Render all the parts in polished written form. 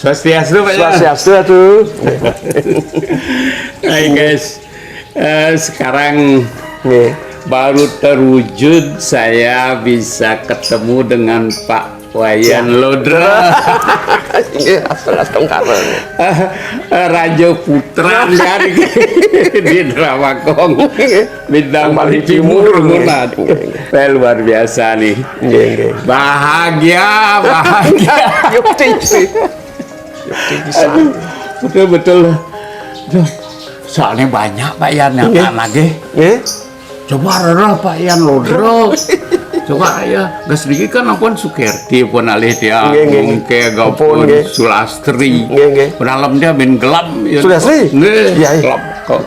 Swastiastu Pak Yan. Swastiastu tuh. Hai guys, sekarang Nggih. baru terwujud saya bisa ketemu dengan Pak Wayan Lodro. Nggih, asal karo. Raja Putra di Drawakong bintang paling timur Munat. Luar biasa nih. Nggih. Bahagia. Yukti bisa. Betul. Duh, soalnya banyak Pak Yan yang lagi. Nggih. Coba rara Pak Yan Lodro. Coba ya, gas sedikit kan ampun Sukerti pun alih dia mungkin gaupun Sulastri. Dalam dia main gelap. Sulastri? Iya. Gelap kok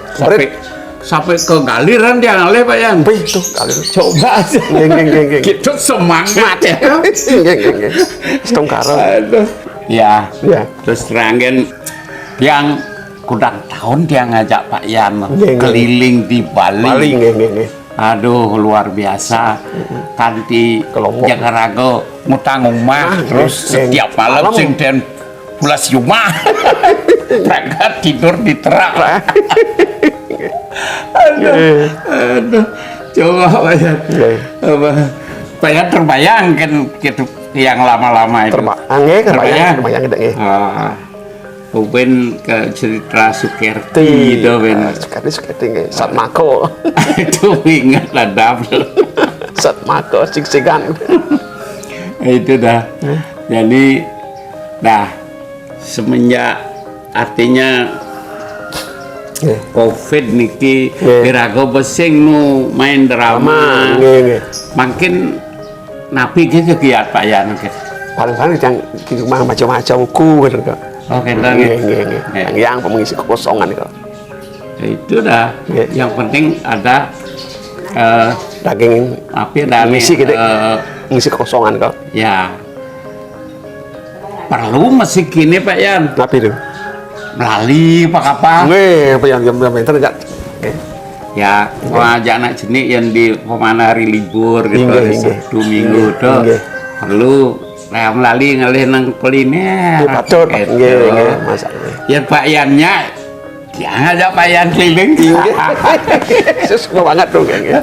sampai ke galiran dia ngalih Pak Yan. Itu galir. Coba aja. Nggih. Gitu semangat ya. Nggih. Setong karo. Ya. Terus terangin yang kurang tahun dia ngajak Pak Yan keliling di Bali. Nggih. Aduh luar biasa. Kanti Jakarta ngutang omah terus setiap malam sing den pulas rumah. Berangkat tidur di terak. Aduh. Coba Pak Yan. Pak Yan terbayang kan gitu yang lama-lama itu. Terbayang nggih. Mungkin ke cerita Sukerti itu ben. Sukerti nggih. Satmako. Itu ingat lah double. Satmako sing-singan. Itu dah. Jadi semenjak artinya COVID niki birago besing nu main drama. Makin napi gitu kiat Pak Yan. Paling-paling yang gitu macam-macam buku gitu kok. Oke, yang mengisi kekosongan itu. Itu dah. Yang penting ada daging ngisi gitu, ngisi kekosongan kok. Ya. Perlu masih kini Pak Yan. Tapi itu. Melalui apa? Nggih, apa yang internet. Ya, ngajak anak jenik yang di kemana hari libur gitu, Sabtu Minggu tuh perlu. Nah, melalui ngalih nang kuliner. Patut. Nggih, masalah. Ya Pak Yannya jangan aja Pak Yan keliling. Suka banget tuh nggih.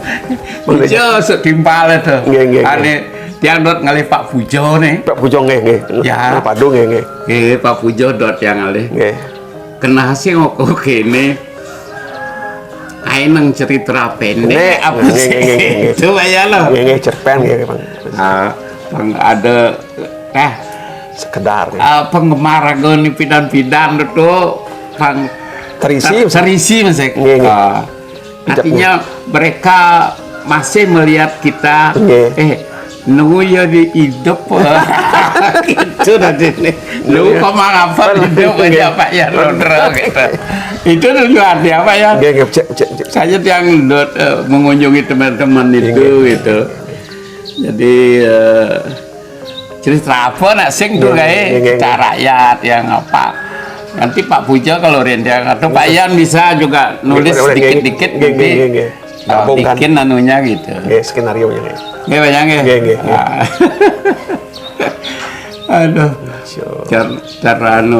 Pujo setimpal itu. Nggih. Ane tiang dot ngalih Pak Pujo nih. Pak Pujo nggih. Ya. Padu nggih. Nggih, Pak Pujo dot yang ngalih. Nggih. Kena sih ngoko kene. Ae nang cerita pendek apa sih? Itu Pak Yan loh. Nggih, cerpen nggih, Bang. Ada sekedar penggemar agoni pidan-pidan itu Kang terisi masih. Artinya mereka masih melihat kita nunggu ya di hidup gitu nanti lu kok mengapa hidup aja Pak Yan Lodro gitu. Itu tujuan dia Pak Yan. Saya yang mengunjungi teman-teman itu gitu. Jadi cerita apa nak sing tuh kayak cara rakyat yang apa nanti Pak Pujo kalau rendah atau Pak Yan bisa juga nulis sedikit-dikit bikin anunya gitu skenario nya nggak banyak ya aduh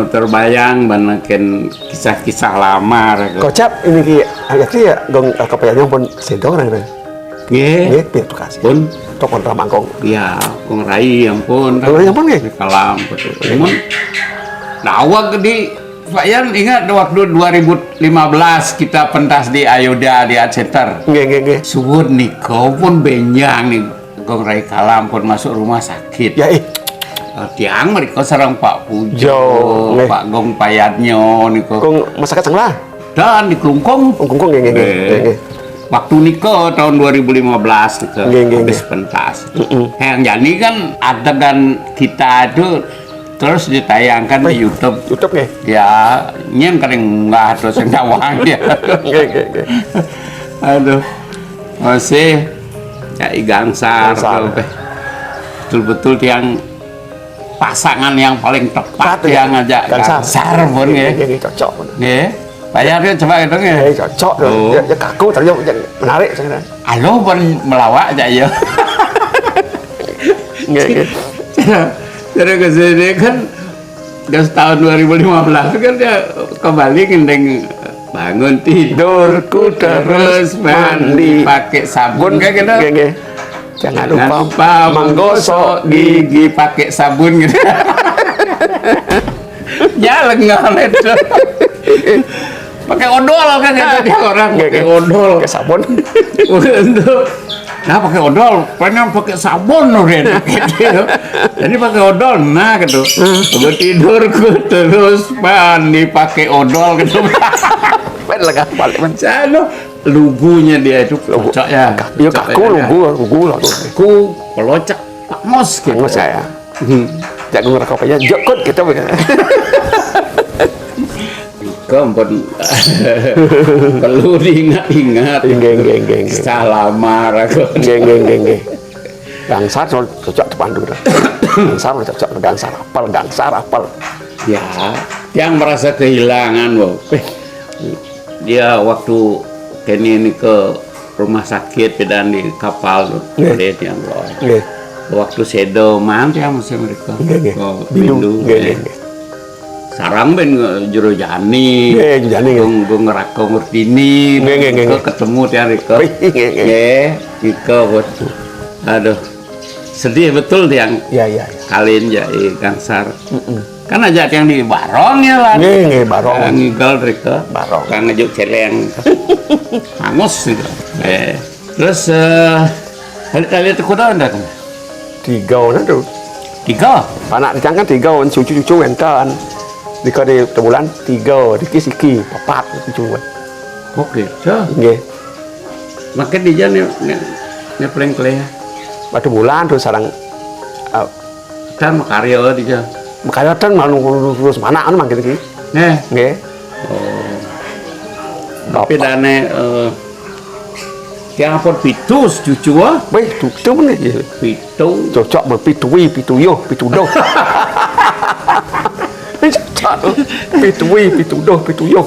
terbayang banakin kisah-kisah lama kocap ini ki agak ya gong kebayang pun sedong kan nggih edukasi pun tokon ramangkong ya kong rai ampun nggih kalam betul cuman awak di Pak Yan ingat waktu 2015 kita pentas di Ayodhya di Art Center nggih suwun niko pun benjang nih kong rai kalam pun masuk rumah sakit ya tiang mereka sarang Pak Pujo Pak Gong Payadnyo niko kong masyarakat sanglah dan di Klungkong nggih waktu nikah tahun 2015 gitu habis pentas yang jadi kan adegan kita itu terus ditayangkan di YouTube nggih ya nyen kering nggak terus nyawang dia nggih aduh masih ya gangsar betul-betul yang pasangan yang paling tepat yang ngajak gangsar pun nggih cocok nggih Bayar dia coba gitu ya. Cocok dong. Ya kaku terus menarik sekarang. Halo pun melawak aja ya. Nggih. Cara kesini kan gas tahun 2015 kan dia kembali ngendeng bangun tidurku terus mandi pakai sabun kayak gitu. Nggih. Jangan lupa menggosok gigi pakai sabun gitu. Ya lengah itu. Pakai odol kan dia orang pakai odol. Pakai sabun. Untuk nah pakai odol, pengen pakai sabun Ren. Jadi pakai odol, nah gitu. Gue tidurku terus mandi pakai odol gitu. Ben lega balik men. Jadi lugunya dia itu cocok ya. Iya kaku lugu lah. Kaku pelocak Pak Mos gitu. Mas saya. Jago ngerekop aja jokot gitu begitu. Kompon perlu diingat-ingat. Nggih. Salah marah kok. Nggih. Gangsar cocok depan dulu. Gangsar cocok gangsar apal. Ya, yang merasa kehilangan, Bob. Dia waktu ini ke rumah sakit dan di kapal tuh, dia yang Nggih. waktu sedo mana ya mesti mereka. Nggih. Oh, Bindu. Nggih. Sarang ben jero jani. Nggih, jani. Gue ngerako ngertini. Nggih. Ketemu tiang Rika. Nggih. Rika buat. Aduh. Sedih betul tiang. Iya. Kalin ya Gangsar. Kan aja yang di Barong ya lah. Nggih, Barong. Ngigal Rika. Barong. Kan ngejuk celeng. Hangus gitu. Terus kali itu kuda anda kan? 3 nah tuh. 3. Anak dicangkan 3 cucu enten. Dika di bulan 3 dikis-iki 4 cucu. Oke, so. Nggih. Makan di jalan ne pleng-pleng. Batu bulan tuh sarang Kan makarya di jalan. makanya kan malu terus mana anu mangkit iki. Nggih. Oh. Tapi dane yang apa pitus cucu ah. Weh, itu mana ya? Pitu. Cocok berpitui, pituyo, pitudoh. Pituyo.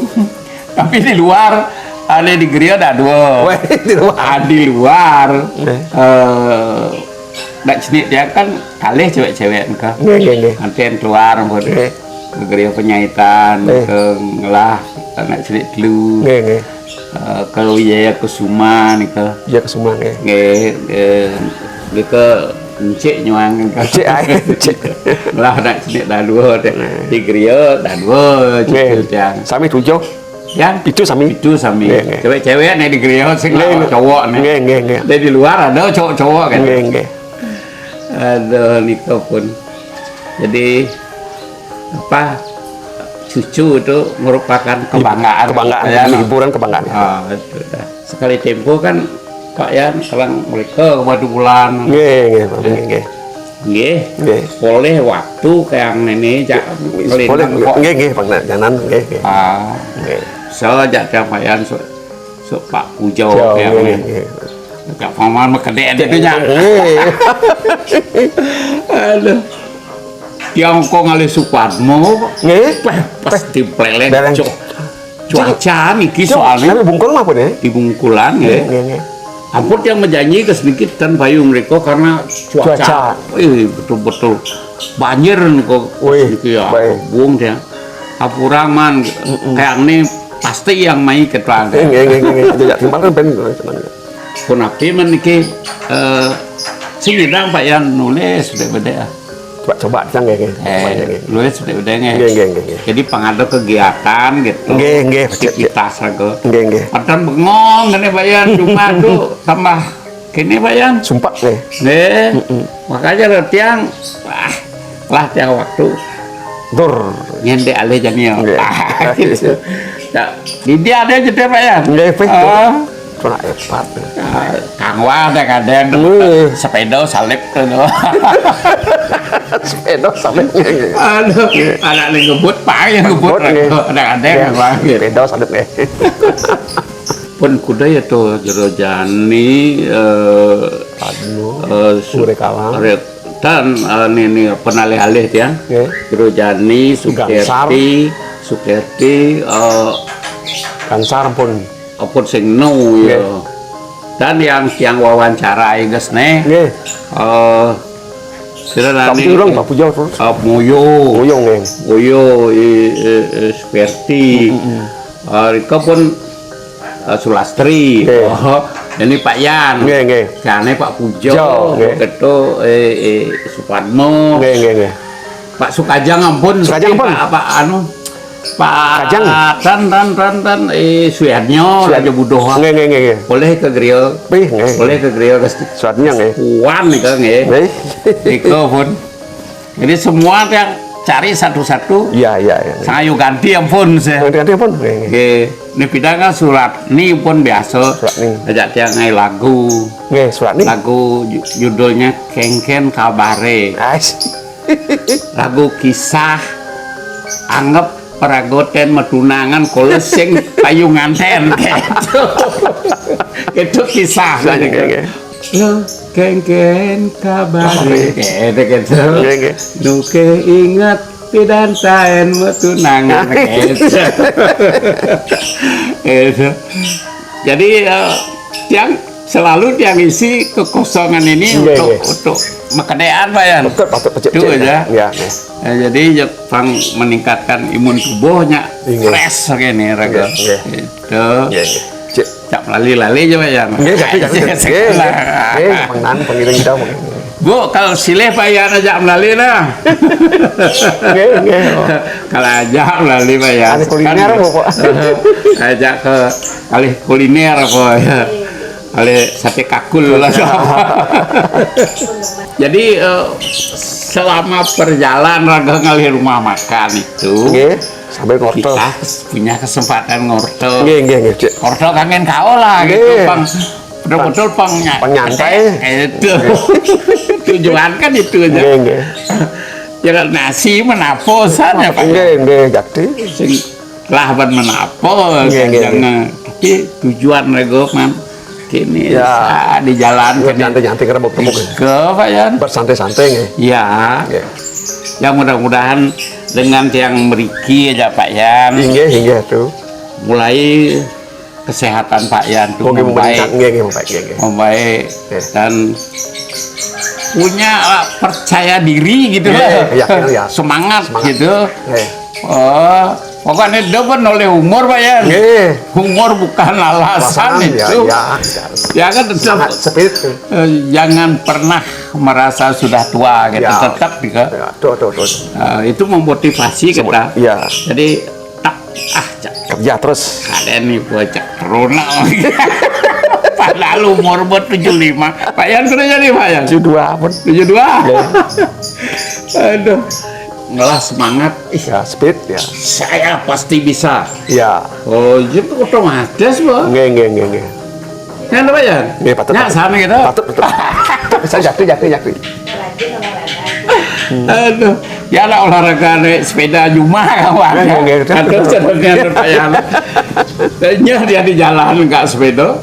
Tapi di luar ada di gereja ada 2. Weh, di luar. Di luar. Nggak jenis dia kan kalih cewek-cewek enggak. Nggih. Nanti yang keluar buat ke gereja penyahitan, ke ngelah, anak jenis dulu. Nggih. Ke Wijaya Kusuma nih ke. Ya kesuma nggih. Nggih ke Encik nyuang Cek ae, cek. lah nak jenis dah 2 di gereja dah 2 cucu yang. Sami 7. Yang Itu sami. itu sami cewek-cewek nih di gereja sing cowok nih. Nggih. Dari luar ada cowok-cowok kan. Nggih. Aduh Niko pun jadi apa cucu itu merupakan kebanggaan ya, hiburan kebanggaan. Itu dah. Sekali tempo kan Pak Yan sekarang mereka ke bulan Nggih. boleh waktu kayak ini jak Boleh. Nggih, panganan nggih. so jak Pak Yan so Pak Pujo kayak ini Kak Paman makadek itu nya. Aduh. Yang kok ngalih Supadmo Nggih. Pasti plelek Bareng. cuaca niki soalnya Tapi bungkul mah pun ya. di Bungkulan ya. Nggih. Ampun yang menjanji ke sedikit dan payung mereka karena cuaca. Betul-betul banjir kok niki ya. Buang dia. Apuraman kayak ini pasti yang main ketuan. Nggih. Tidak timbal kan ben. Pun api meniki sini dang Pak Yan nulis sudah beda. Coba cang nggih. Nulis sudah beda Nggih. Jadi pengada kegiatan gitu. Nggih. Aktivitas aja. Nggih. Padahal bengong ngene Pak Yan cuma tuh tambah kene Pak Yan. Sumpah nggih. Nggih. Makanya lo tiang lah tiang waktu Dur. nyende ale janio. Gitu. Di dia ada jadi Pak Yan. Nggih, Kena hebat. Kang Wah kadang sepeda salib tuh. Sepeda salib. Aduh, anak nih ngebut Pak yang ngebut. Ada yang lahir. Sepeda salib nggih. Pun kuda ya tuh Jero Jani Surekalang. Dan ini penalih-alih ya. Jero Jani, Sukerti, Gansar pun. apun sing no ya. Dan yang wawancara guys nih Sirani urang Pak Pujo terus. Moyo Uyung nge. Moyo Sperti Rika pun Sulastri ini Pak Yan kane Pak Pujo keto Suparno Pak Sukajang ampun Pak anu Pak Kajang tan Suyadnyo Raja Budoha boleh ke grill boleh ke grill Suadnya nge Puan nih kan Iko pun jadi semua yang cari satu-satu iya saya ganti ampun saya ganti pun ini pidang kan surat ini pun biasa ajak tiang ngai lagu surat nih lagu judulnya Kengken Kabare lagu kisah anggap peragoten metunangan kolesing payungan ten itu kisah lo Kengken Kabare gitu nuke ingat pidantaen metunangan gitu jadi tiang selalu tiang isi kekosongan ini untuk mekedean Pak Yan itu aja jadi pang meningkatkan imun tubuhnya fresh gini raga itu cak lali-lali aja Pak Yan pengiring kita Bu, kalau silih Pak Yan ajak melali lah. Kalau ajak melali Pak Yan. Kuliner Pak. Ajak ke kali kuliner Pak ya. Kali sate kakul lah. Jadi selama perjalanan raga ngalih rumah makan itu sampai ngorto kita punya kesempatan ngorto. Ngorto kangen kau lah gitu Bang. Betul-betul penyantai itu tujuan kan itu aja jangan nasi menaposan ya Pak jadi lah ban menapo jangan tapi tujuan rego man kini di jalan nyantai kerebuk-rebuk ke Pak Yan bersantai-santai ya yang mudah-mudahan dengan yang meriki aja Pak Yan hingga tuh mulai kesehatan Pak Yan tuh membaik dan punya percaya diri gitu lah semangat gitu pokoknya depan oleh umur Pak Yan umur bukan alasan itu ya kan jangan pernah merasa sudah tua gitu tetap gitu itu memotivasi kita jadi kerja terus ada nih bocah corona padahal umur buat 75 Pak Yan sudah jadi Pak Yan 72 aduh malah semangat speed ya saya pasti bisa oh itu otomatis Pak nge kan Pak Yan patut sama gitu patut bisa jatuh aduh ya lah olahraga naik sepeda cuma kawan atau sebenarnya Pak Yan dia di jalan enggak sepeda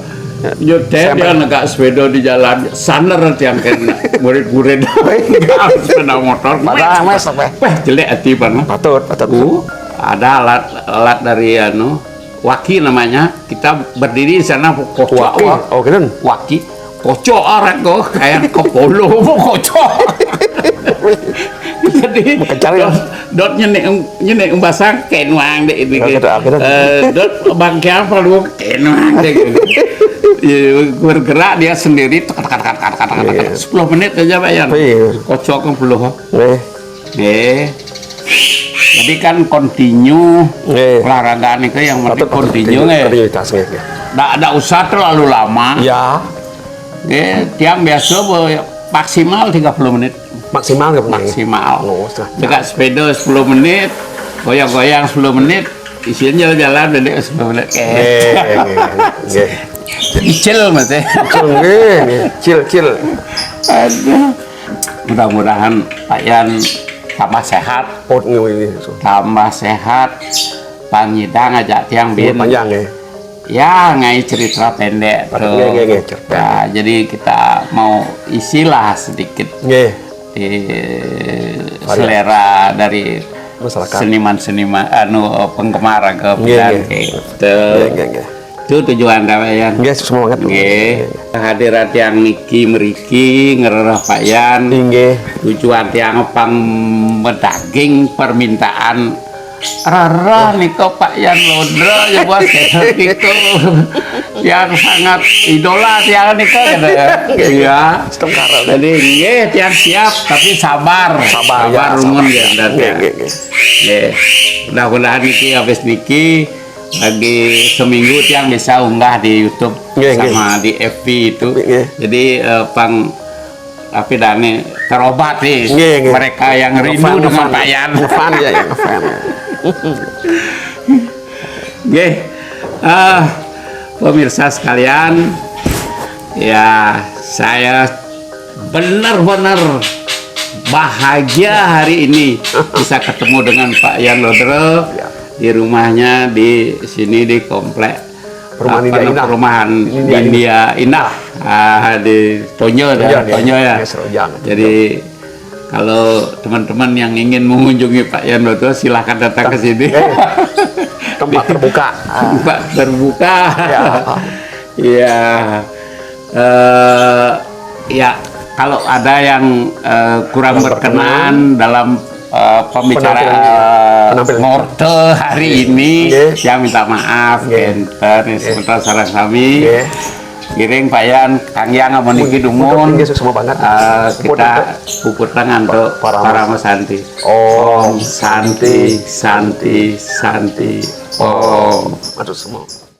nyotet dia enggak sepeda di jalan saner yang kena murid-murid enggak sepeda motor jelek hati pan patut ada alat dari waki namanya kita berdiri di sana kocok waki kocok orang kok kayak kepolo kocok jadi dot nyenek basang kenwang deh ini dot bangkian perlu kenwang deh bergerak dia sendiri 10 menit aja Pak Yan kocok kan belum jadi kan continue olahraga itu yang penting continue nggak usah terlalu lama tiang biasa maksimal 30 menit maksimal dekat sepeda 10 menit goyang-goyang 10 menit isinya jalan dedek 10 menit chill mas chill mudah-mudahan Pak Yan tambah sehat pangidang aja tiang bin panjang ya ngai cerita pendek jadi kita mau isilah sedikit selera dari seniman-seniman penggemar agama gitu Itu tujuan Pak Yan. Nggih, semua banget. Nggih. Hadirat yang niki mriki ngerereh Pak Yan. Nggih. Tujuan yang pang medaging permintaan rara niko Pak Yan Lodro ya buat itu yang sangat idola tiang niko gitu ya. Iya. Jadi nggih tiang siap tapi sabar Ya, rumun ya dan ya. Nggih. Nggih. Mudah-mudahan niki habis niki lagi seminggu tiang bisa unggah di YouTube sama di FB itu. Jadi pang tapi dane terobat nih mereka yang rindu dengan Pak Yan. Ngefan ya, ngefan. Nggih. Pemirsa sekalian, ya saya benar-benar bahagia hari ini bisa ketemu dengan Pak Yan Lodro di rumahnya di sini di komplek perumahan India Indah di Tonyo ya. Jadi kalau teman-teman yang ingin mengunjungi Pak Yan Lodro silahkan datang ke sini. Tempat terbuka. Tempat terbuka. Ya. Ya kalau ada yang kurang berkenan dalam pembicaraan morte hari ini, ya minta maaf. Enten sebentar sarang kami. Giring Pak Yan, Kang Yang amun iki dumun. Kita puput tangan untuk para Santi. Om Santi, Santi, Santi. Om. Aduh semua.